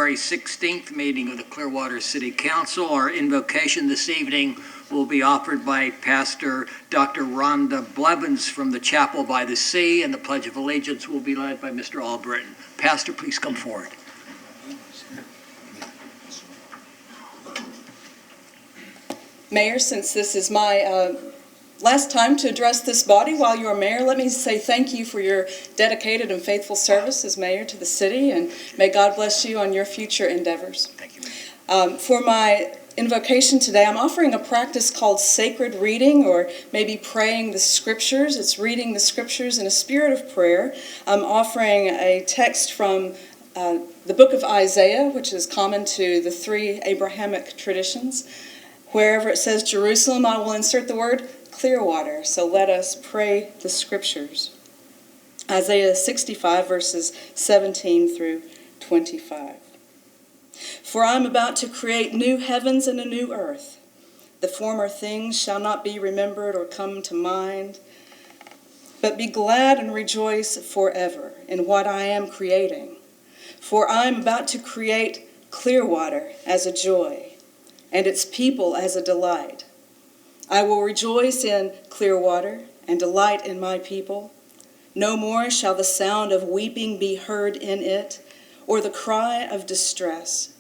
January 16th meeting of the Clearwater City Council. Our invocation this evening will be offered by Pastor Dr. Rhonda Blevins from the Chapel by the Sea, and the Pledge of Allegiance will be led by Mr. Albritton. Pastor, please come forward. Mayor, since this is my last time to address this body while you are mayor, let me say thank you for your dedicated and faithful service as mayor to the city, and may God bless you on your future endeavors. Thank you. For my invocation today, I'm offering a practice called sacred reading, or maybe praying the scriptures. It's reading the scriptures in a spirit of prayer. I'm offering a text from the book of Isaiah, which is common to the three Abrahamic traditions. Wherever it says Jerusalem, I will insert the word Clearwater. So let us pray the scriptures. Isaiah 65, verses 17 through 25. For I am about to create new heavens and a new earth. The former things shall not be remembered or come to mind, but be glad and rejoice forever in what I am creating. For I am about to create Clearwater as a joy, and its people as a delight. I will rejoice in Clearwater and delight in my people. No more shall the sound of weeping be heard in it, or the cry of distress.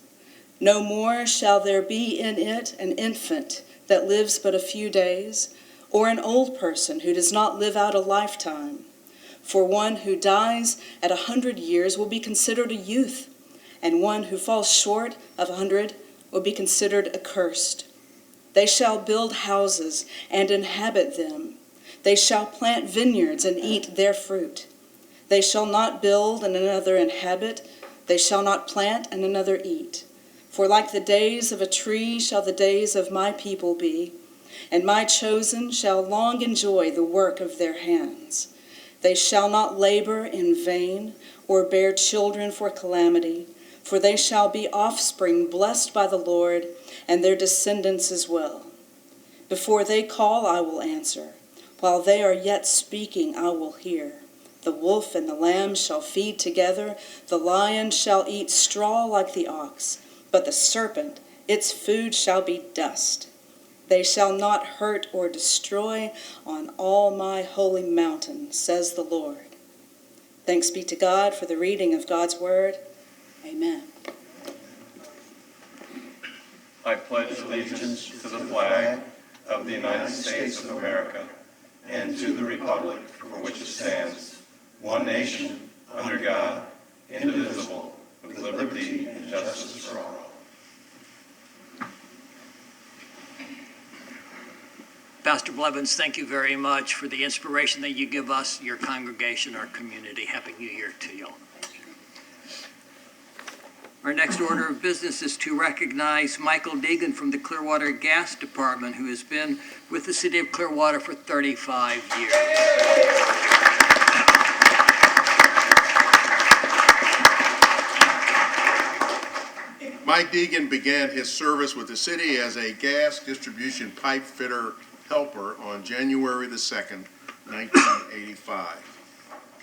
No more shall there be in it an infant that lives but a few days, or an old person who does not live out a lifetime. For one who dies at 100 years will be considered a youth, and one who falls short of 100 will be considered accursed. They shall build houses and inhabit them. They shall plant vineyards and eat their fruit. They shall not build and another inhabit. They shall not plant and another eat. For like the days of a tree shall the days of my people be, and my chosen shall long enjoy the work of their hands. They shall not labor in vain or bear children for calamity, for they shall be offspring blessed by the Lord, and their descendants as well. Before they call, I will answer. While they are yet speaking, I will hear. The wolf and the lamb shall feed together. The lion shall eat straw like the ox, but the serpent, its food shall be dust. They shall not hurt or destroy on all my holy mountain, says the Lord. Thanks be to God for the reading of God's word. Amen. I pledge allegiance to the flag of the United States of America and to the republic for which it stands, one nation, under God, indivisible, with liberty and justice for all. Pastor Blevins, thank you very much for the inspiration that you give us, your congregation, our community. Happy New Year to you. Our next order of business is to recognize Michael Deegan from the Clearwater Gas Department, who has been with the City of Clearwater for 35 years. Mike Deegan began his service with the city as a gas distribution pipe fitter helper on January the 2nd, 1985.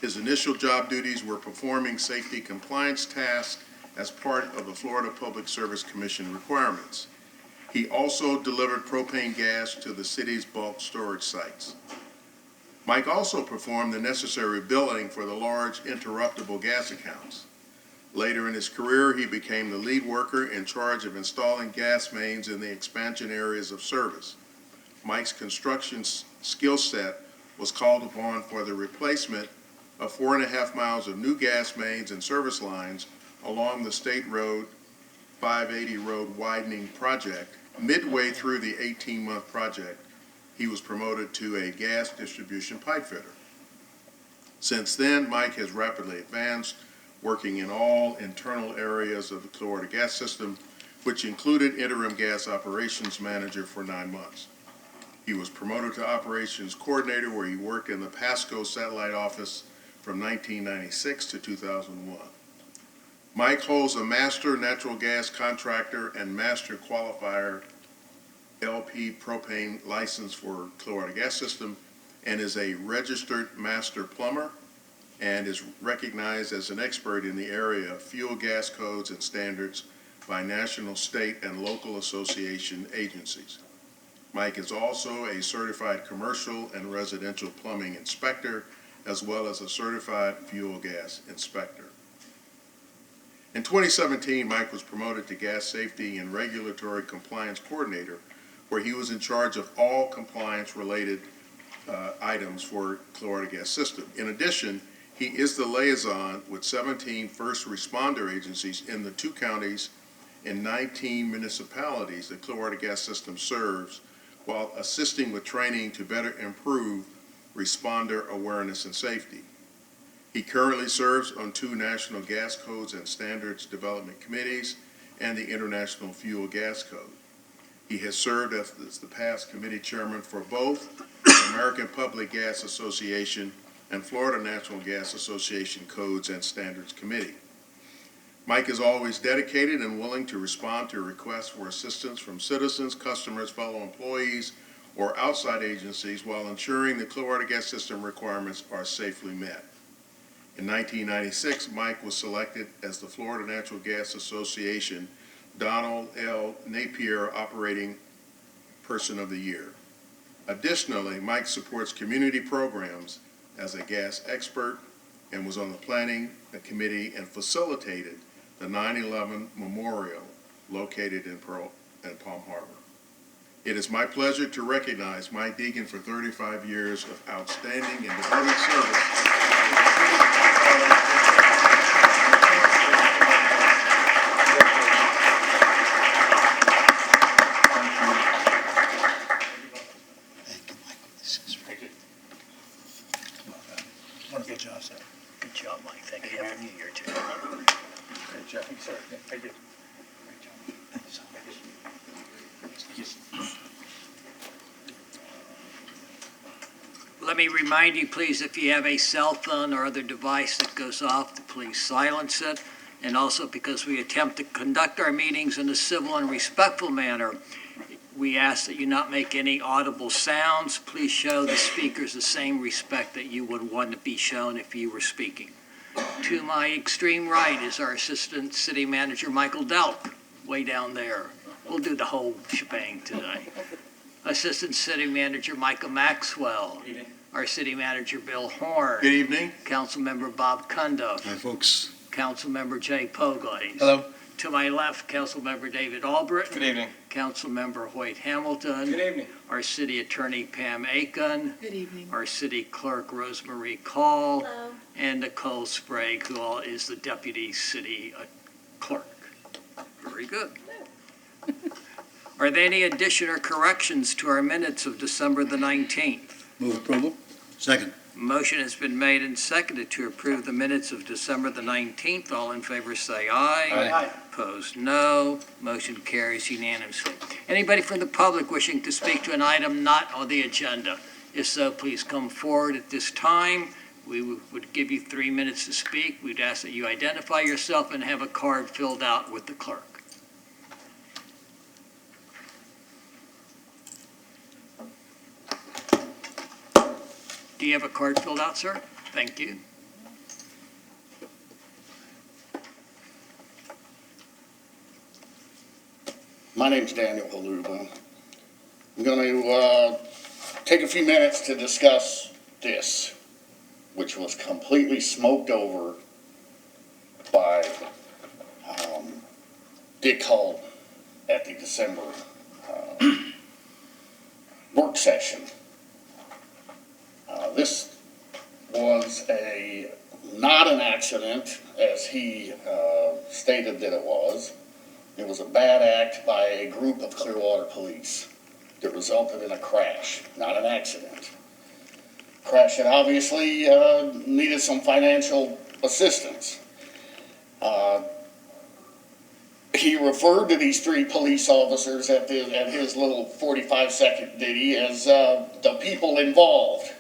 His initial job duties were performing safety compliance tasks as part of the Florida Public Service Commission requirements. He also delivered propane gas to the city's bulk storage sites. Mike also performed the necessary billing for the large interruptible gas accounts. Later in his career, he became the lead worker in charge of installing gas mains in the expansion areas of service. Mike's construction skill set was called upon for the replacement of 4.5 miles of new gas mains and service lines along the State Road 580 road widening project. Midway through the 18-month project, he was promoted to a gas distribution pipe fitter. Since then, Mike has rapidly advanced, working in all internal areas of the Clearwater gas system, which included interim gas operations manager for 9 months. He was promoted to operations coordinator, where he worked in the Pasco satellite office from 1996 to 2001. Mike holds a Master Natural Gas Contractor and Master Qualifier LP propane license for Clearwater Gas System, and is a registered Master Plumber, and is recognized as an expert in the area of fuel gas codes and standards by national, state, and local association agencies. Mike is also a certified commercial and residential plumbing inspector, as well as a certified fuel gas inspector. In 2017, Mike was promoted to Gas Safety and Regulatory Compliance Coordinator, where he was in charge of all compliance-related items for Clearwater Gas System. In addition, he is the liaison with 17 first responder agencies in the 2 counties and 19 municipalities that Clearwater Gas System serves, while assisting with training to better improve responder awareness and safety. He currently serves on 2 National Gas Codes and Standards Development Committees and the International Fuel Gas Code. He has served as the past committee chairman for both the American Public Gas Association and Florida Natural Gas Association Codes and Standards Committee. Mike is always dedicated and willing to respond to requests for assistance from citizens, customers, fellow employees, or outside agencies while ensuring the Clearwater Gas System requirements are safely met. In 1996, Mike was selected as the Florida Natural Gas Association Donald L. Napier Operating Person of the Year. Additionally, Mike supports community programs as a gas expert and was on the planning committee and facilitated the 9/11 Memorial located in Palm Harbor. It is my pleasure to recognize Mike Deegan for 35 years of outstanding and devoted service. Wonderful job, sir. Good job, Mike. Thank you. Happy New Year to you. Great job. Thank you, sir. Thank you. Great job. Thank you so much. Let me remind you, please, if you have a cell phone or other device that goes off, to please silence it. And also, because we attempt to conduct our meetings in a civil and respectful manner, we ask that you not make any audible sounds. Please show the speakers the same respect that you would want to be shown if you were speaking. To my extreme right is our Assistant City Manager, Michael Delk, way down there. We'll do the whole shebang today. Assistant City Manager Michael Maxwell. Good evening. Our City Manager Bill Horn. Good evening. Councilmember Bob Cundiff. Hi, folks. Councilmember Jay Poglaze. Hello. To my left, Councilmember David Albritton. Good evening. Councilmember Hoyt Hamilton. Good evening. Our City Attorney Pam Aiken. Good evening. Our City Clerk Rosemary Call. Hello. And Nicole Sprague, who is the Deputy City Clerk. Very good. Are there any addition or corrections to our minutes of December the 19th? Move approval. Second. Motion has been made and seconded to approve the minutes of December the 19th. All in favor say aye. Aye. Opposed, no. Motion carries unanimously. Anybody from the public wishing to speak to an item not on the agenda? If so, please come forward at this time. We would give you 3 minutes to speak. We'd ask that you identify yourself and have a card filled out with the clerk. Do you have a card filled out, sir? Thank you. My name's Daniel Haluba. I'm going to take a few minutes to discuss this, which was completely smoked over by Dick Hull at the December work session. This was not an accident, as he stated that it was. It was a bad act by a group of Clearwater police that resulted in a crash, not an accident. Crash that obviously needed some financial assistance. He referred to these 3 police officers at his little 45-second ditty as the people involved.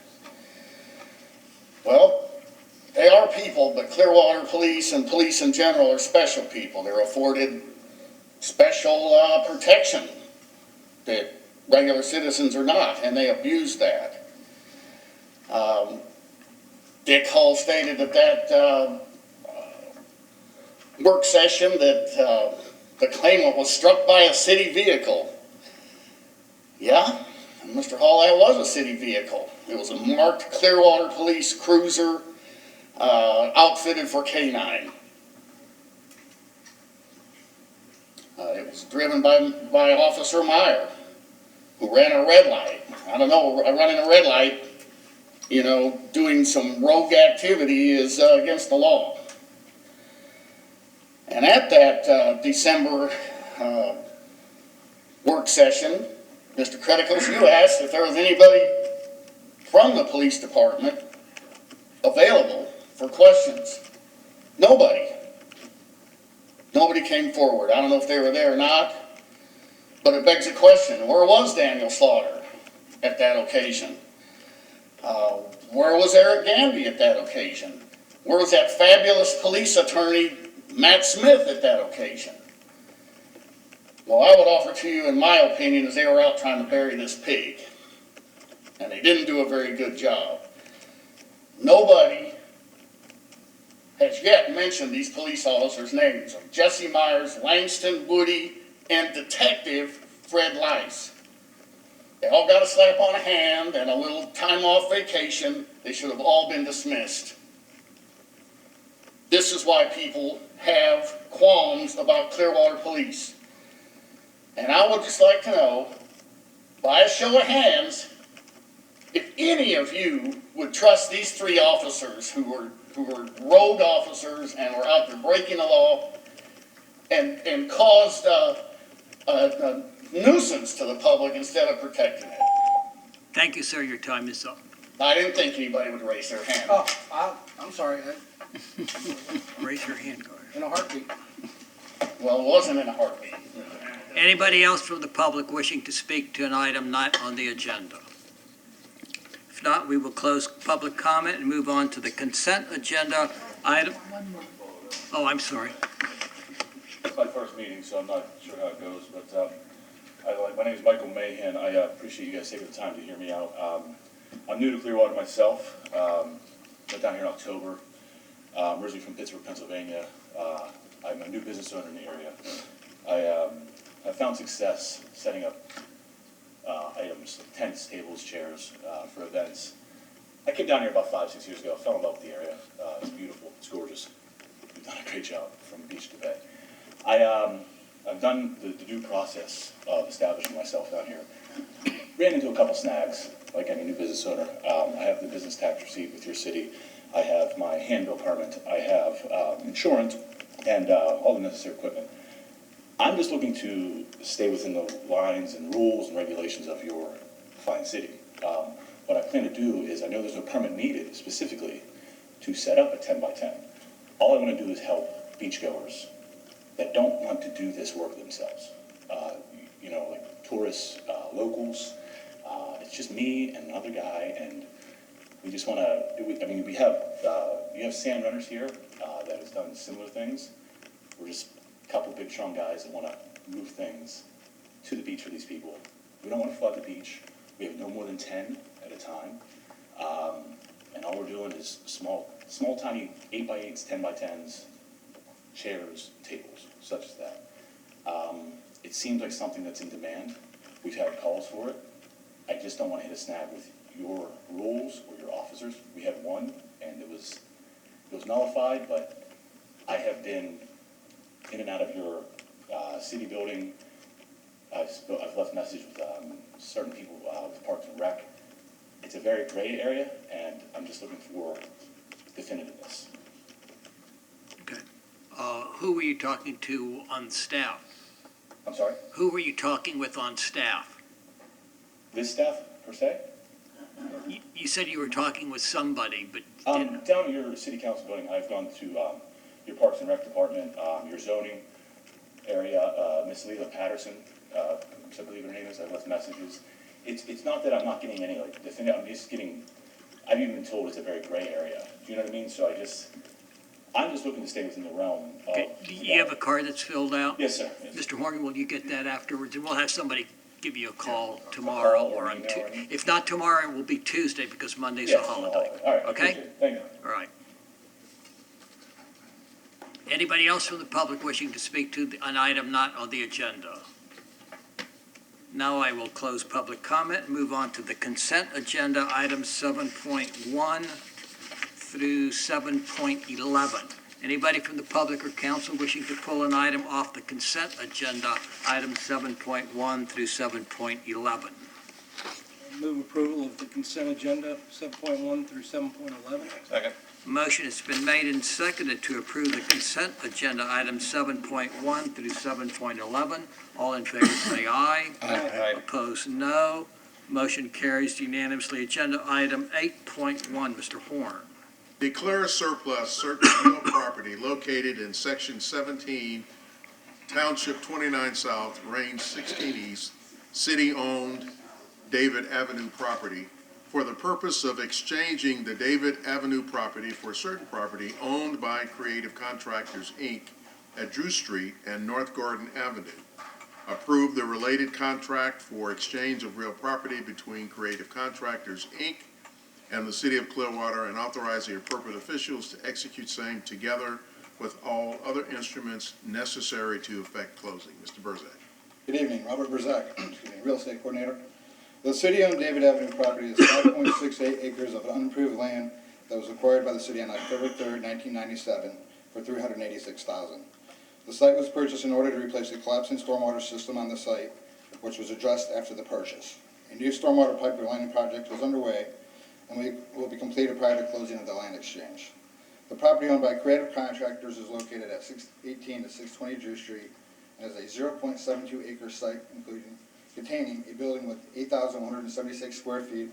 Well, they are people, but Clearwater Police and police in general are special people. They're afforded special protection that regular citizens are not, and they abuse that. Dick Hall stated at that work session that the claimant was struck by a city vehicle. Yeah, and Mr. Hall, that was a city vehicle. It was a marked Clearwater Police cruiser outfitted for K-9. It was driven by Officer Meyer, who ran a red light. I don't know, running a red light, you know, doing some rogue activity is against the law. And at that December work session, Mr. Kretikos, you asked if there was anybody from the police department available for questions. Nobody. Nobody came forward. I don't know if they were there or not, but it begs a question. Where was Daniel Slaughter at that occasion? Where was Eric Ganby at that occasion? Where was that fabulous police attorney, Matt Smith, at that occasion? Well, I would offer to you, in my opinion, is they were out trying to bury this pig. And they didn't do a very good job. Nobody has yet mentioned these police officers' names of Jesse Myers, Langston Woody, and Detective Fred Lice. They all got a slap on a hand and a little time off vacation. They should have all been dismissed. This is why people have qualms about Clearwater Police. And I would just like to know, by a show of hands, if any of you would trust these three officers who were rogue officers and were out there breaking the law and caused a nuisance to the public instead of protecting it. Thank you, sir. Your time is up. I didn't think anybody would raise their hand. Oh, I'm sorry, Raise your hand, Carter. in a heartbeat. Well, it wasn't in a heartbeat. Anybody else from the public wishing to speak to an item not on the agenda? If not, we will close public comment and move on to the consent agenda item. Oh, I'm sorry. It's my first meeting, so I'm not sure how it goes, but my name is Michael Mahan. I appreciate you guys taking the time to hear me out. I'm new to Clearwater myself. Got down here in October. I'm originally from Pittsburgh, Pennsylvania. I'm a new business owner in the area. I found success setting up items, like tents, tables, chairs for events. I came down here about 5-6 years ago. I fell in love with the area. It's beautiful. It's gorgeous. We've done a great job from beach to bay. I've done the due process of establishing myself down here. Ran into a couple snags, like any new business owner. I have the business tax receipt with your city. I have my handbill permit. I have insurance and all the necessary equipment. I'm just looking to stay within the lines and rules and regulations of your fine city. What I plan to do is, I know there's no permit needed specifically to set up a 10 by 10. All I want to do is help beachgoers that don't want to do this work themselves. Like tourists, locals. It's just me and another guy, and we just want to. We have you have sand runners here that has done similar things. We're just a couple big strong guys that want to move things to the beach for these people. We don't want to flood the beach. We have no more than 10 at a time, and all we're doing is small, tiny 8x8s, 10x10s, chairs, tables, such as that. It seems like something that's in demand. We've had calls for it. I just don't want to hit a snag with your rules or your officers. We had one, and it was nullified, but I have been in and out of your city building. I've left messages with certain people with Parks and Rec. It's a very gray area, and I'm just looking for definitiveness. Okay. Who were you talking to on staff? I'm sorry? Who were you talking with on staff? This staff, per se? You said you were talking with somebody, but didn't. Down at your city council building, I've gone to your Parks and Rec department, your zoning area, Miss Leila Patterson, I believe her name is. I've left messages. It's not that I'm not getting any definitive. I've even been told it's a very gray area. Do you know what I mean? So I'm just looking to stay within the realm of. Okay. Do you have a card that's filled out? Yes, sir. Yes. Mr. Morgan, will you get that afterwards? And we'll have somebody give you a call tomorrow or on, if not tomorrow, it will be Tuesday because Monday's a Yes, holiday. all right, Okay? appreciate it. Thank you. All right. Anybody else from the public wishing to speak to an item not on the agenda? Now I will close public comment and move on to the consent agenda, items 7.1 through 7.11. Anybody from the public or council wishing to pull an item off the consent agenda, items 7.1 through 7.11? Move approval of the consent agenda, 7.1 through 7.11. Second. Motion has been made and seconded to approve the consent agenda, items 7.1 through 7.11. All in favor say aye. Aye. Opposed, no. Motion carries unanimously. Agenda item 8.1, Mr. Horn. Declare surplus certain real property located in Section 17, Township 29 South, Range 16 East, city-owned David Avenue property for the purpose of exchanging the David Avenue property for certain property owned by Creative Contractors, Inc. at Drew Street and North Gordon Avenue. Approve the related contract for exchange of real property between Creative Contractors, Inc. and the City of Clearwater, and authorize the appropriate officials to execute same together with all other instruments necessary to effect closing. Mr. Burzak. Good evening, Robert Burzak, Real Estate Coordinator. The city-owned David Avenue property is 5.68 acres of unimproved land that was acquired by the city on October 3rd, 1997 for $386,000. The site was purchased in order to replace a collapsing stormwater system on the site, which was addressed after the purchase. A new stormwater pipe relining project was underway and will be completed prior to closing of the land exchange. The property owned by Creative Contractors is located at 618 to 620 Drew Street and is a 0.72 acre site containing a building with 8,176 square feet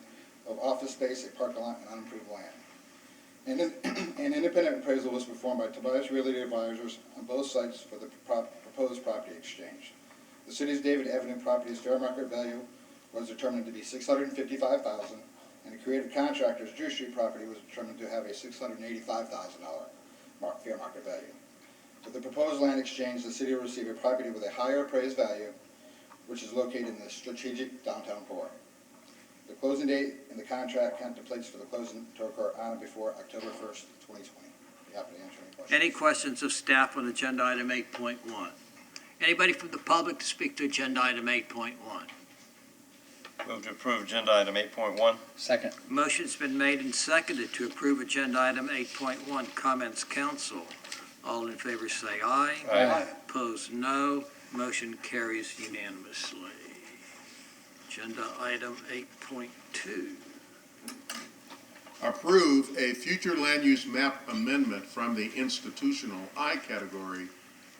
of office space, a parking lot, and unimproved land. An independent appraisal was performed by Tobias Realty Advisors on both sites for the proposed property exchange. The city's David Avenue property's fair market value was determined to be $655,000, and the Creative Contractors Drew Street property was determined to have a $685,000 fair market value. With the proposed land exchange, the city will receive a property with a higher appraised value, which is located in the strategic downtown core. The closing date in the contract contemplates for the closing to occur on or before October 1st, 2020. Be happy to answer any questions. Any questions of staff on agenda item 8.1? Anybody from the public to speak to agenda item 8.1? Move to approve agenda item 8.1. Second. Motion's been made and seconded to approve agenda item 8.1. Comments, council? All in favor say aye. Aye. Opposed, no. Motion carries unanimously. Agenda item 8.2. Approve a future land use map amendment from the institutional I category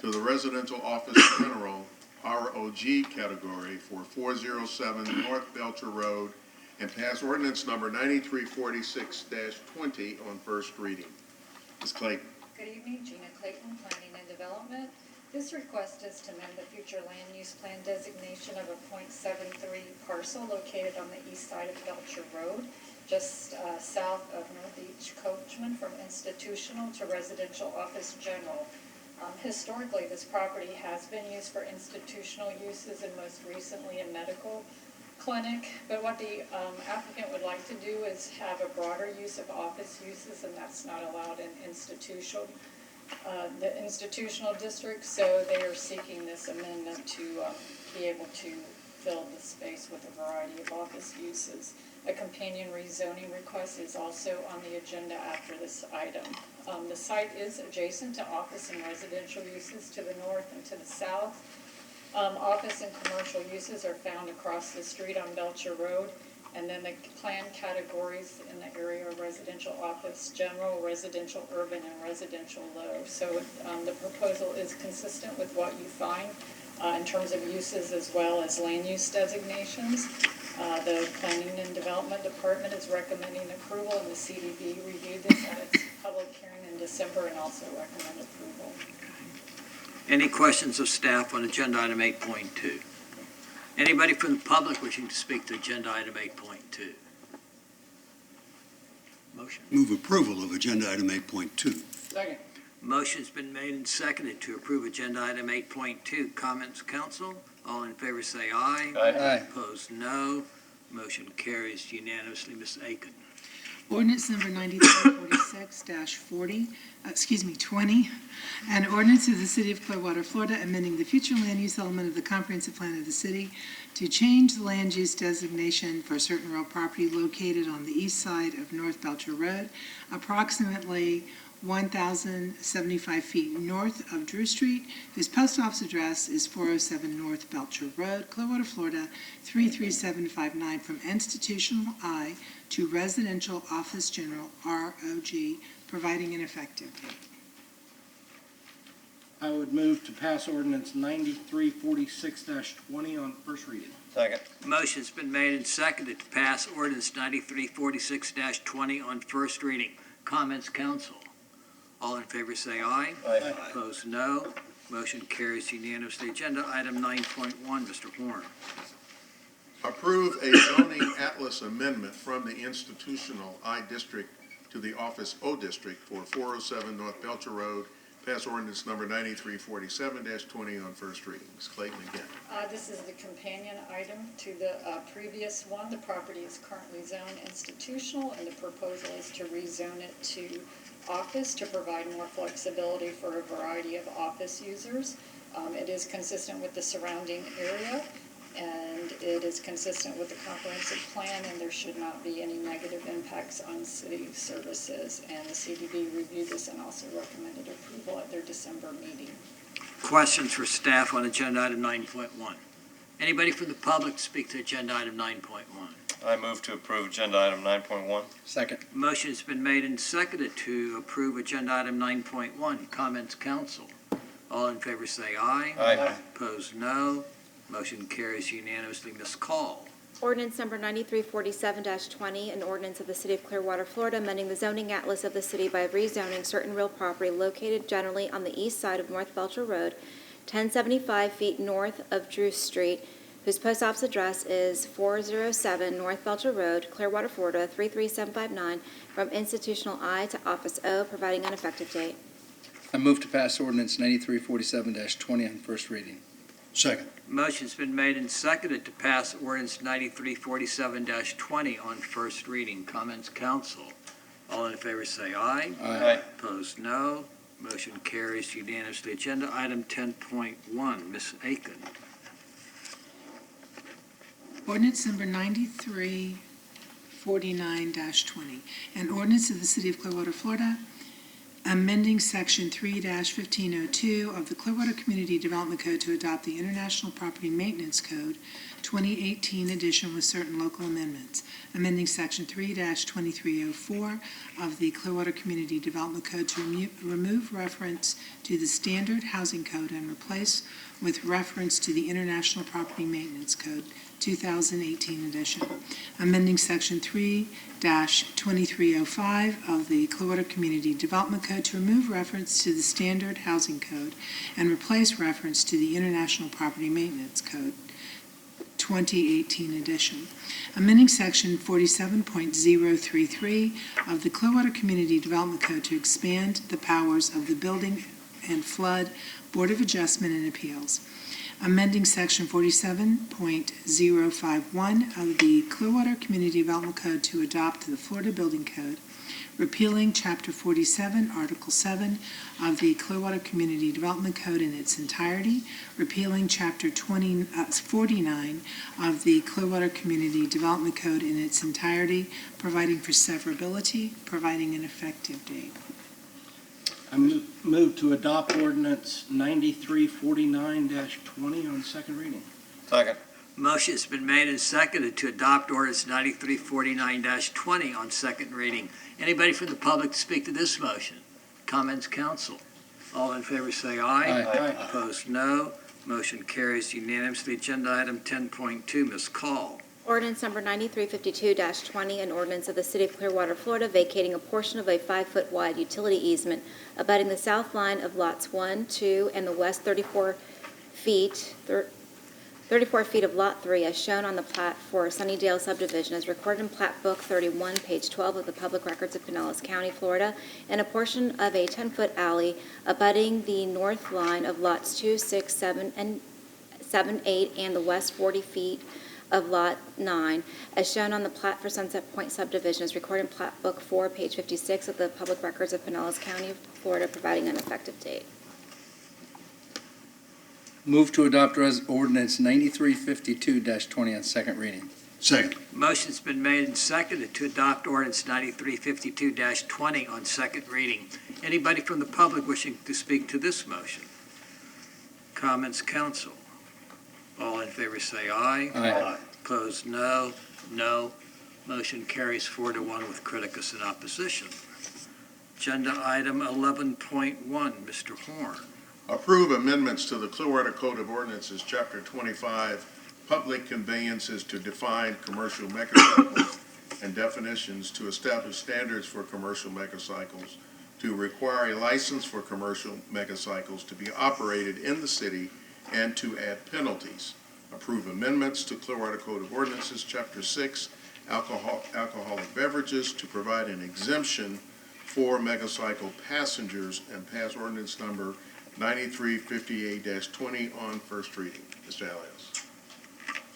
to the residential office general ROG category for 407 North Belcher Road and pass ordinance number 9346-20 on first reading. Ms. Clayton. Good evening, Gina Clayton, Planning and Development. This request is to amend the future land use plan designation of a .73 parcel located on the east side of Belcher Road, just south of North Beach Coachman, from institutional to residential office general. Historically, this property has been used for institutional uses and most recently a medical clinic, but what the applicant would like to do is have a broader use of office uses, and that's not allowed in the institutional district, so they are seeking this amendment to be able to fill the space with a variety of office uses. A companion rezoning request is also on the agenda after this item. The site is adjacent to office and residential uses to the north and to the south. Office and commercial uses are found across the street on Belcher Road, and then the plan categories in the area are residential office general, residential urban, and residential low. So the proposal is consistent with what you find in terms of uses as well as land use designations. The Planning and Development Department is recommending approval, and the CDB reviewed this at its public hearing in December and also recommend approval. Any questions of staff on agenda item 8.2? Anybody from the public wishing to speak to agenda item 8.2? Motion. Move approval of agenda item 8.2. Second. Motion's been made and seconded to approve agenda item 8.2. Comments, council? All in favor say aye. Aye. Opposed, no. Motion carries unanimously. Ms. Aiken. Ordinance number 20, an ordinance of the City of Clearwater, Florida, amending the future land use element of the comprehensive plan of the city to change the land use designation for certain real property located on the east side of North Belcher Road, approximately 1,075 feet north of Drew Street, whose post office address is 407 North Belcher Road, Clearwater, Florida, 33759, from institutional I to residential office general, ROG, providing an effective date. I would move to pass ordinance 9346-20 on first reading. Second. Motion's been made and seconded to pass ordinance 9346-20 on first reading. Comments, council? All in favor say aye. Aye. Opposed, no. Motion carries unanimously. Agenda item 9.1, Mr. Horn. Approve a zoning atlas amendment from the institutional I district to the office O district for 407 North Belcher Road. Pass ordinance number 9347-20 on first reading. Ms. Clayton again. This is the companion item to the previous one. The property is currently zoned institutional, and the proposal is to rezone it to office to provide more flexibility for a variety of office users. It is consistent with the surrounding area, and it is consistent with the comprehensive plan, and there should not be any negative impacts on city services. And the CDB reviewed this and also recommended approval at their December meeting. Questions for staff on agenda item 9.1? Anybody from the public to speak to agenda item 9.1? I move to approve agenda item 9.1. Second. Motion's been made and seconded to approve agenda item 9.1. Comments, council? All in favor say aye. Aye. Opposed, no. Motion carries unanimously. Ms. Call. Ordinance number 9347-20, an ordinance of the City of Clearwater, Florida, amending the zoning atlas of the city by rezoning certain real property located generally on the east side of North Belcher Road, 1075 feet north of Drew Street, whose post office address is 407 North Belcher Road, Clearwater, Florida, 33759, from institutional I to office O, providing an effective date. I move to pass ordinance 9347-20 on first reading. Second. Motion's been made and seconded to pass ordinance 9347-20 on first reading. Comments, council? All in favor say aye. Aye. Opposed, no. Motion carries unanimously. Agenda item 10.1, Ms. Aiken. Ordinance number 9349-20, an ordinance of the City of Clearwater, Florida, amending Section 3-1502 of the Clearwater Community Development Code to adopt the International Property Maintenance Code 2018 edition with certain local amendments, amending Section 3-2304 of the Clearwater Community Development Code to remove reference to the Standard Housing Code and replace with reference to the International Property Maintenance Code 2018 edition, amending Section 3-2305 of the Clearwater Community Development Code to remove reference to the Standard Housing Code and replace reference to the International Property Maintenance Code 2018 edition, amending Section 47.033 of the Clearwater Community Development Code to expand the powers of the Building and Flood Board of Adjustment and Appeals, amending Section 47.051 of the Clearwater Community Development Code to adopt the Florida Building Code, repealing Chapter 47, Article 7 of the Clearwater Community Development Code in its entirety, repealing Chapter 49 of the Clearwater Community Development Code in its entirety, providing for severability, providing an effective date. I move to adopt ordinance 9349-20 on second reading. Second. Motion's been made and seconded to adopt ordinance 9349-20 on second reading. Anybody from the public to speak to this motion? Comments, council? All in favor say aye. Aye. Opposed, no. Motion carries unanimously. Agenda item 10.2, Ms. Call. Ordinance number 9352-20, an ordinance of the City of Clearwater, Florida, vacating a portion of a 5-foot wide utility easement abutting the south line of lots 1, 2, and the west 34 feet 34 feet of Lot 3 as shown on the plat for Sunnydale subdivision as recorded in Plat Book 31, page 12 of the Public Records of Pinellas County, Florida, and a portion of a 10-foot alley abutting the north line of lots 2, 6, 7, 8, and the west 40 feet of Lot 9, as shown on the plat for Sunset Point subdivision, as recorded in Plat Book 4, page 56 of the Public Records of Pinellas County, Florida, providing an effective date. Move to adopt ordinance 9352-20 on second reading. Second. Motion's been made and seconded to adopt ordinance 9352-20 on second reading. Anybody from the public wishing to speak to this motion? Comments, council? All in favor say aye. Aye. Opposed, no. No. Motion carries 4-1 with criticus in opposition. Agenda item 11.1, Mr. Horn. Approve amendments to the Clearwater Code of Ordinances, Chapter 25, Public Conveyances to define commercial megacycles and definitions, to establish standards for commercial megacycles, to require a license for commercial megacycles to be operated in the city, and to add penalties. Approve amendments to Clearwater Code of Ordinances, Chapter 6, Alcoholic Beverages, to provide an exemption for megacycle passengers, and pass ordinance number 9358-20 on first reading. Mr. Halios.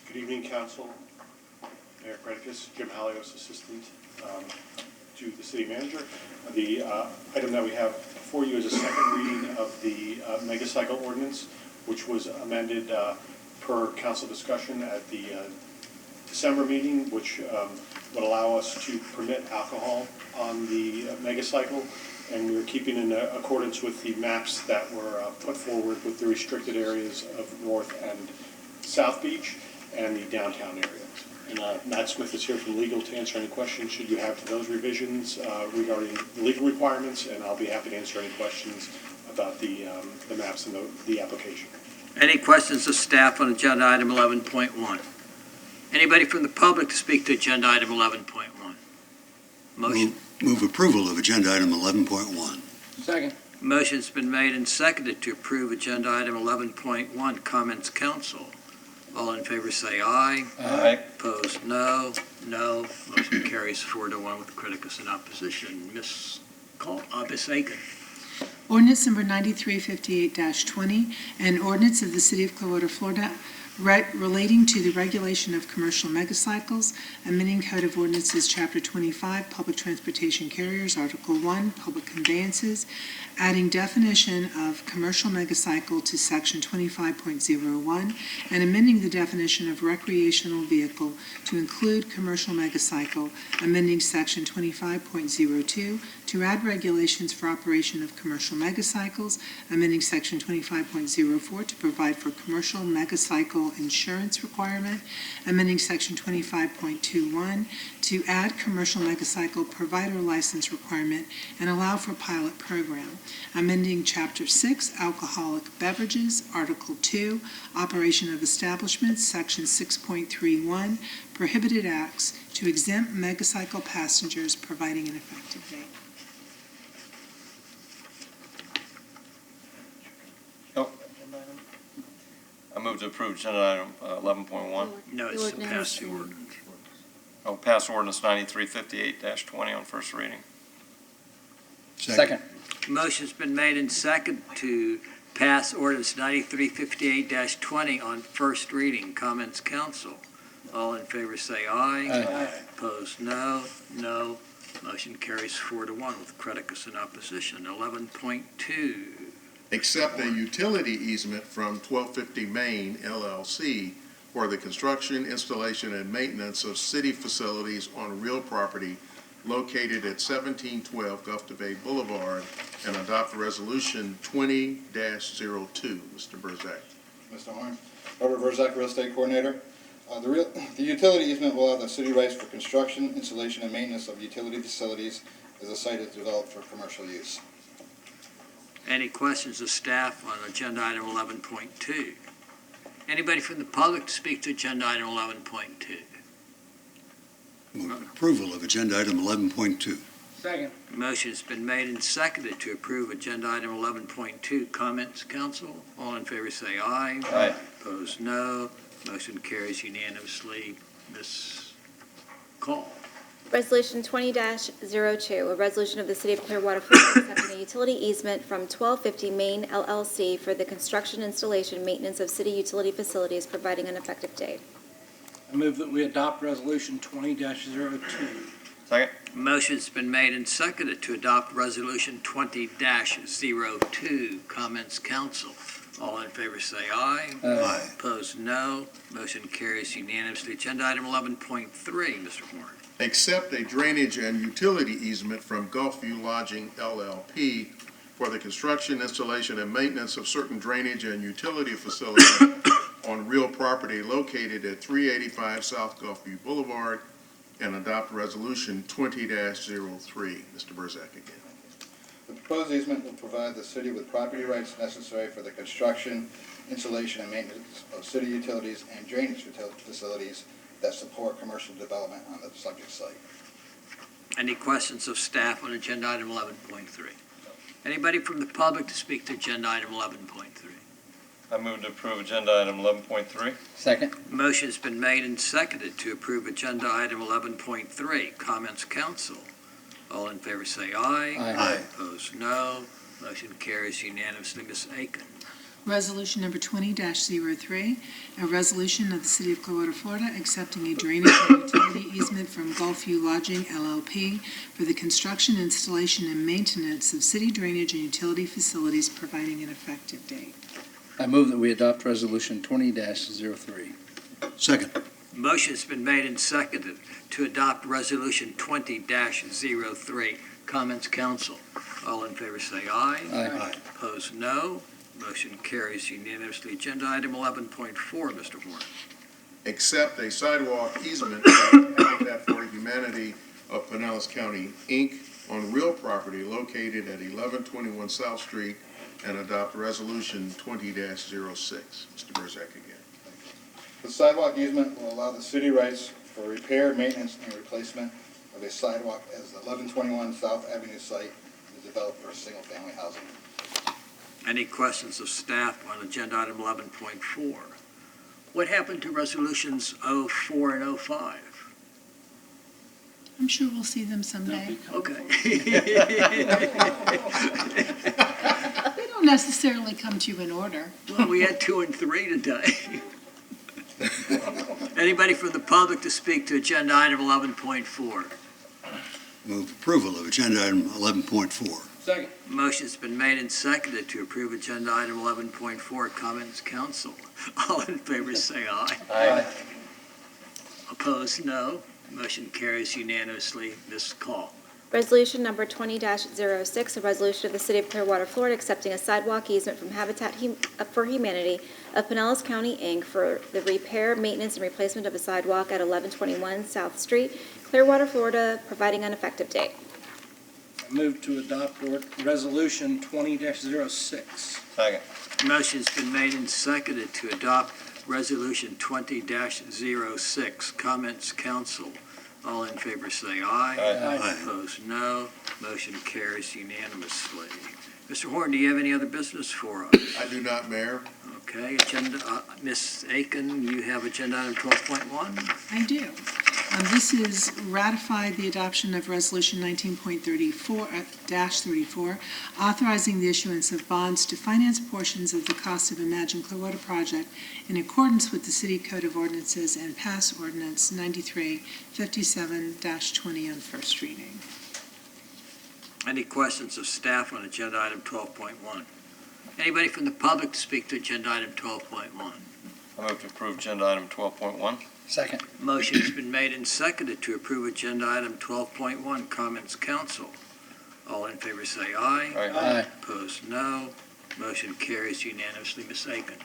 Good evening, Council. Mayor Predicus, Jim Halios, Assistant to the City Manager. The item that we have before you is a second reading of the megacycle ordinance, which was amended per council discussion at the December meeting, which would allow us to permit alcohol on the megacycle. And we're keeping in accordance with the maps that were put forward with the restricted areas of North and South Beach and the downtown area. And Matt Smith is here from legal to answer any questions should you have to those revisions regarding the legal requirements, and I'll be happy to answer any questions about the maps and the application. Any questions of staff on agenda item 11.1? Anybody from the public to speak to agenda item 11.1? Motion. Move approval of agenda item 11.1. Second. Motion's been made and seconded to approve agenda item 11.1. Comments, council? All in favor say aye. Aye. Opposed, no. No. Motion carries 4-1 with criticus in opposition. Ms. Aiken. Ordinance number 9358-20, an ordinance of the City of Clearwater, Florida, relating to the regulation of commercial megacycles, amending Code of Ordinances, Chapter 25, Public Transportation Carriers, Article 1, Public Conveyances, adding definition of commercial megacycle to Section 25.01, and amending the definition of recreational vehicle to include commercial megacycle, amending Section 25.02 to add regulations for operation of commercial megacycles, amending Section 25.04 to provide for commercial megacycle insurance requirement, amending Section 25.21 to add commercial megacycle provider license requirement and allow for pilot program, amending Chapter 6, Alcoholic Beverages, Article 2, Operation of Establishments, Section 6.31, Prohibited Acts to exempt megacycle passengers, providing an effective date. I move to approve agenda item 11.1. No, it's to pass the ordinance. I'll pass ordinance 9358-20 on first reading. Second. Motion's been made and seconded to pass ordinance 9358-20 on first reading. Comments, council? All in favor say aye. Aye. Opposed, no. No. Motion carries 4-1 with criticus in opposition. 11.2. Accept a utility easement from 1250 Main LLC for the construction, installation, and maintenance of city facilities on real property located at 1712 Gulf Bay Boulevard, and adopt resolution 20-02. Mr. Burzak. Mr. Horn. Robert Burzak, Real Estate Coordinator. The utility easement will allow the city rights for construction, installation, and maintenance of utility facilities as the site is developed for commercial use. Any questions of staff on agenda item 11.2? Anybody from the public to speak to agenda item 11.2? Move approval of agenda item 11.2. Second. Motion's been made and seconded to approve agenda item 11.2. Comments, council? All in favor say aye. Aye. Opposed, no. Motion carries unanimously. Ms. Call. Resolution 20-02, a resolution of the City of Clearwater, Florida, accepting a utility easement from 1250 Main LLC for the construction, installation, and maintenance of city utility facilities, providing an effective date. I move that we adopt Resolution 20-02. Second. Motion's been made and seconded to adopt Resolution 20-02. Comments, council? All in favor say aye. Aye. Opposed, no. Motion carries unanimously. Agenda item 11.3, Mr. Horn. Accept a drainage and utility easement from Gulfview Lodging LLP for the construction, installation, and maintenance of certain drainage and utility facilities on real property located at 385 South Gulfview Boulevard, and adopt Resolution 20-03. Mr. Burzak again. The proposed easement will provide the city with property rights necessary for the construction, installation, and maintenance of city utilities and drainage facilities that support commercial development on the subject site. Any questions of staff on agenda item 11.3? Anybody from the public to speak to agenda item 11.3? I move to approve agenda item 11.3. Second. Motion's been made and seconded to approve agenda item 11.3. Comments, council? All in favor say aye. Aye. Opposed, no. Motion carries unanimously. Ms. Aiken. Resolution number 20-03, a resolution of the City of Clearwater, Florida, accepting a drainage and utility easement from Gulfview Lodging LLP for the construction, installation, and maintenance of city drainage and utility facilities, providing an effective date. I move that we adopt Resolution 20-03. Second. Motion's been made and seconded to adopt Resolution 20-03. Comments, council? All in favor say aye. Aye. Opposed, no. Motion carries unanimously. Agenda item 11.4, Mr. Horn. Accept a sidewalk easement from Habitat for Humanity of Pinellas County, Inc. on real property located at 1121 South Street, and adopt Resolution 20-06. Mr. Burzak again. The sidewalk easement will allow the city rights for repair, maintenance, and replacement of a sidewalk as the 1121 South Avenue site is developed for single-family housing. Any questions of staff on agenda item 11.4? What happened to resolutions 04 and 05? I'm sure we'll see them someday. Okay. They don't necessarily come to you in order. Well, we had 2 and 3 today. Anybody from the public to speak to agenda item 11.4? Move approval of agenda item 11.4. Second. Motion's been made and seconded to approve agenda item 11.4. Comments, council? All in favor say aye. Aye. Opposed, no. Motion carries unanimously. Ms. Call. Resolution number 20-06, a resolution of the City of Clearwater, Florida, accepting a sidewalk easement from Habitat for Humanity of Pinellas County, Inc. for the repair, maintenance, and replacement of a sidewalk at 1121 South Street, Clearwater, Florida, providing an effective date. I move to adopt Resolution 20-06. Second. Motion's been made and seconded to adopt Resolution 20-06. Comments, council? All in favor say aye. Aye. Opposed, no. Motion carries unanimously. Mr. Horn, do you have any other business for us? I do not, Mayor. Okay, Ms. Aiken, you have agenda item 12.1? I do. This is ratify the adoption of Resolution 19.34-34, authorizing the issuance of bonds to finance portions of the cost of Imagine Clearwater project in accordance with the City Code of Ordinances and pass Ordinance 9357-20 on first reading. Any questions of staff on agenda item 12.1? Anybody from the public to speak to agenda item 12.1? I move to approve agenda item 12.1. Second. Motion's been made and seconded to approve agenda item 12.1. Comments, council? All in favor say aye. Aye. Opposed, no. Motion carries unanimously. Ms. Aiken.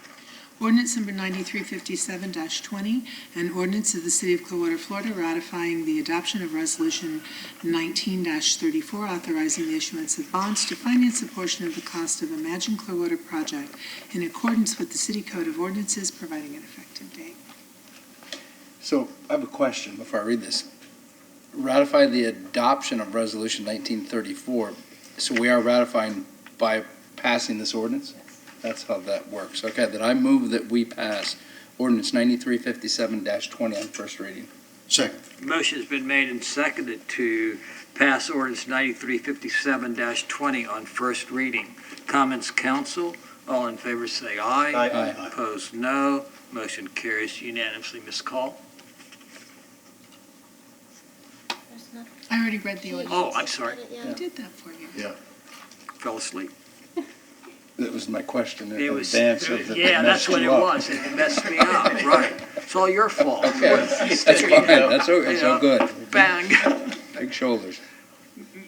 Ordinance number 9357-20, an ordinance of the City of Clearwater, Florida, ratifying the adoption of Resolution 19-34, authorizing the issuance of bonds to finance a portion of the cost of Imagine Clearwater project in accordance with the City Code of Ordinances, providing an effective date. So I have a question before I read this. Ratify the adoption of Resolution 1934. So we are ratifying by passing this ordinance? That's how that works. Okay, then I move that we pass ordinance 9357-20 on first reading. Second. Motion's been made and seconded to pass ordinance 9357-20 on first reading. Comments, council? All in favor say aye. Aye. Opposed, no. Motion carries unanimously. Ms. Call? I already read the ordinance. Oh, I'm sorry. I did that for you. Fell asleep. That was my question in It was, advance of the. yeah, that's what it was. It messed me up, right. It's all your fault. Okay, that's fine, that's all good. Bang. Big shoulders.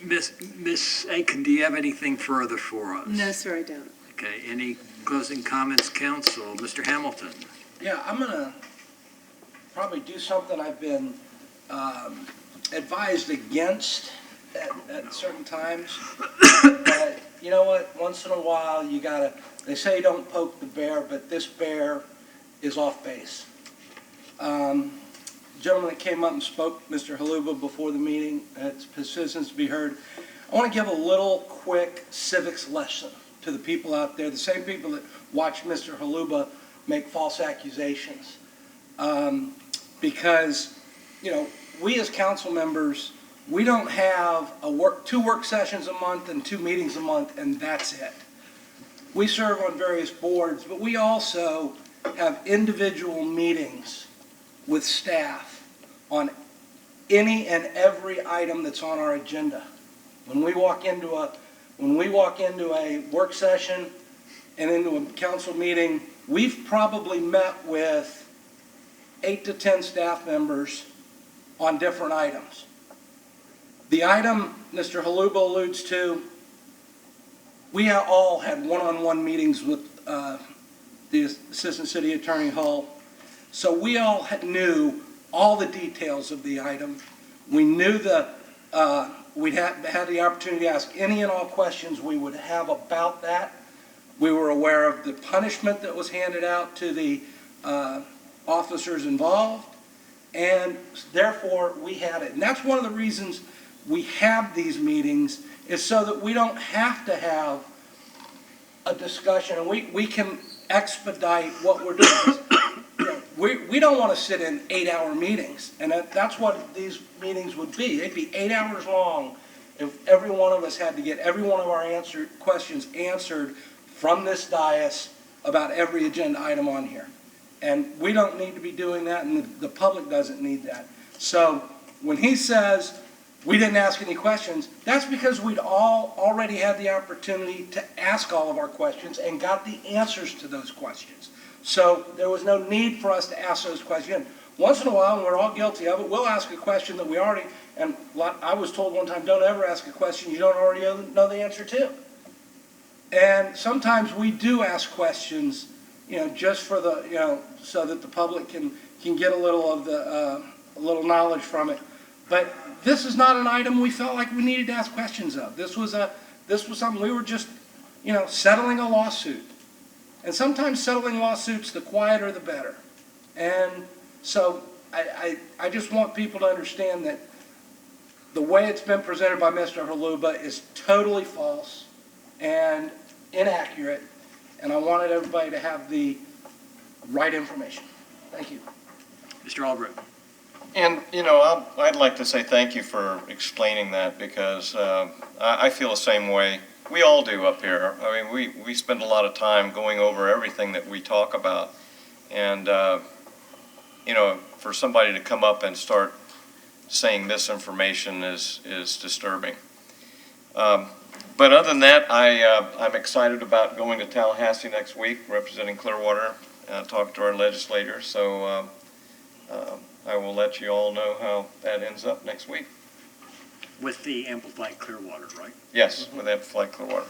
Miss Aiken, do you have anything further for us? No, sir, I don't. Okay, any closing comments, council? Mr. Hamilton? Yeah, I'm gonna probably do something I've been advised against at certain times. But you know what? Once in a while, you gotta, they say don't poke the bear, but this bear is off base. Gentleman that came up and spoke, Mr. Haluba, before the meeting, it's his citizens to be heard. I want to give a little quick civics lesson to the people out there, the same people that watch Mr. Haluba make false accusations. Because, you know, we as council members, we don't have two work sessions a month and 2 meetings a month, and that's it. We serve on various boards, but we also have individual meetings with staff on any and every item that's on our agenda. When we walk into a work session and into a council meeting, we've probably met with 8 to 10 staff members on different items. The item Mr. Haluba alludes to, we all had one-on-one meetings with the Assistant City Attorney Hull. So we all knew all the details of the item. We knew we had the opportunity to ask any and all questions we would have about that. We were aware of the punishment that was handed out to the officers involved, and therefore we had it. And that's one of the reasons we have these meetings, is so that we don't have to have a discussion, and we can expedite what we're doing. We don't want to sit in 8-hour meetings, and that's what these meetings would be. They'd be 8 hours long if every one of us had to get every one of our questions answered from this dais about every agenda item on here. And we don't need to be doing that, and the public doesn't need that. So when he says we didn't ask any questions, that's because we'd all already had the opportunity to ask all of our questions and got the answers to those questions. So there was no need for us to ask those questions. Once in a while, and we're all guilty of it, we'll ask a question that we already, and I was told one time, don't ever ask a question you don't already know the answer to. And sometimes we do ask questions, just for the, so that the public can get a little of the, a little knowledge from it. But this is not an item we felt like we needed to ask questions of. This was something we were just, settling a lawsuit. And sometimes settling lawsuits, the quieter the better. And so I just want people to understand that the way it's been presented by Mr. Haluba is totally false and inaccurate, and I wanted everybody to have the right information. Thank you. Mr. Albrecht? And, I'd like to say thank you for explaining that, because I feel the same way. We all do up here. I mean, we spend a lot of time going over everything that we talk about. And, for somebody to come up and start saying misinformation is disturbing. But other than that, I'm excited about going to Tallahassee next week, representing Clearwater, talking to our legislators. So I will let you all know how that ends up next week. With the Amplified Clearwater, right? Yes, with Amplified Clearwater.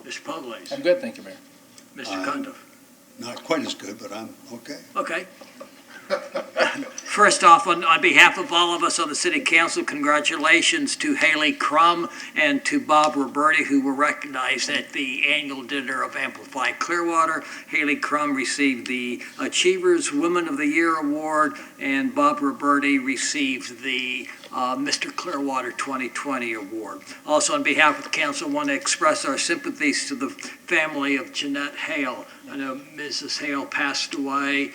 Mr. Pugliese? I'm good, thank you, Mayor. Mr. Cundiff? Not quite as good, but I'm okay. Okay. First off, on behalf of all of us on the City Council, congratulations to Haley Crum and to Bob Roberti, who were recognized at the annual dinner of Amplify Clearwater. Haley Crum received the Achievers Women of the Year Award, and Bob Roberti received the Mr. Clearwater 2020 Award. Also, on behalf of the council, I want to express our sympathies to the family of Jeanette Hale. I know Mrs. Hale passed away,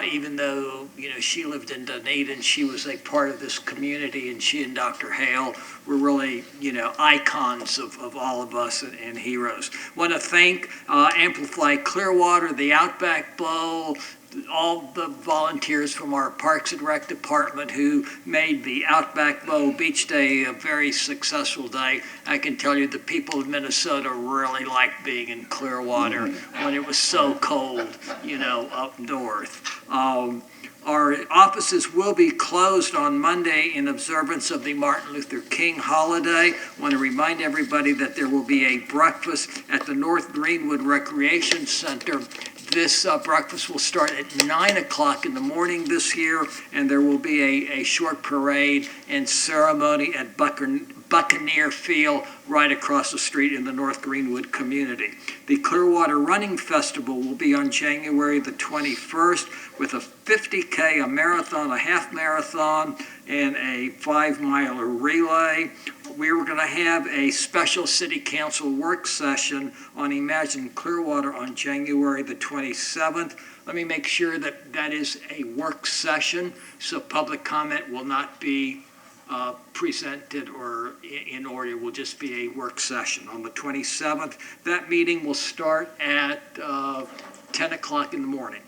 even though, she lived in Dunedin. She was a part of this community, and she and Dr. Hale were really, icons of all of us and heroes. Want to thank Amplify Clearwater, the Outback Bowl, all the volunteers from our Parks and Rec department who made the Outback Bow Beach Day a very successful day. I can tell you the people of Minnesota really liked being in Clearwater when it was so cold, up north. Our offices will be closed on Monday in observance of the Martin Luther King holiday. I want to remind everybody that there will be a breakfast at the North Greenwood Recreation Center. This breakfast will start at 9 o'clock in the morning this year, and there will be a short parade and ceremony at Buccaneer Field right across the street in the North Greenwood community. The Clearwater Running Festival will be on January the 21st with a 50K, a marathon, a half marathon, and a 5-mile relay. We're going to have a special city council work session on Imagine Clearwater on January the 27th. Let me make sure that that is a work session, so public comment will not be presented or in order. It will just be a work session on the 27th. That meeting will start at 10 o'clock in the morning.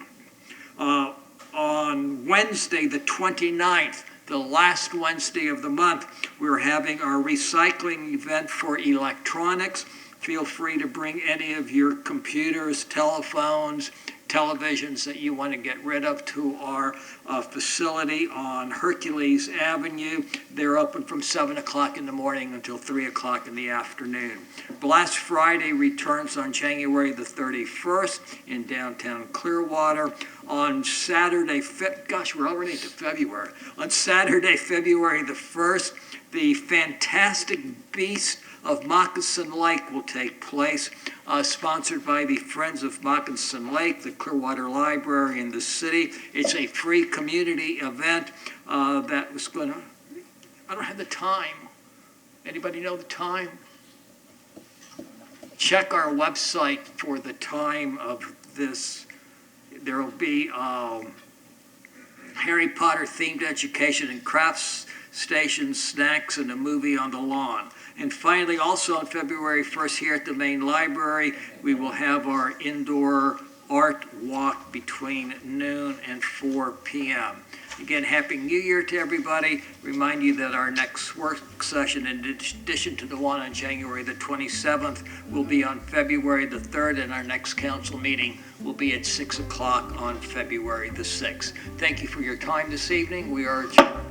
On Wednesday, the 29th, the last Wednesday of the month, we're having our recycling event for electronics. Feel free to bring any of your computers, telephones, televisions that you want to get rid of to our facility on Hercules Avenue. They're open from 7 o'clock in the morning until 3 o'clock in the afternoon. Blast Friday returns on January the 31st in downtown Clearwater. On Saturday, we're already into February. On Saturday, February the 1st, the Fantastic Beast of Moccasin Lake will take place, sponsored by the Friends of Moccasin Lake, the Clearwater Library, and the city. It's a free community event that was going to, I don't have the time. Anybody know the time? Check our website for the time of this. There will be Harry Potter themed education and crafts stations, snacks, and a movie on the lawn. And finally, also on February 1st here at the main library, we will have our indoor art walk between noon and 4 p.m. Again, Happy New Year to everybody. Remind you that our next work session, in addition to the one on January the 27th, will be on February the 3rd, and our next council meeting will be at 6 o'clock on February the 6th. Thank you for your time this evening. We are adjourned.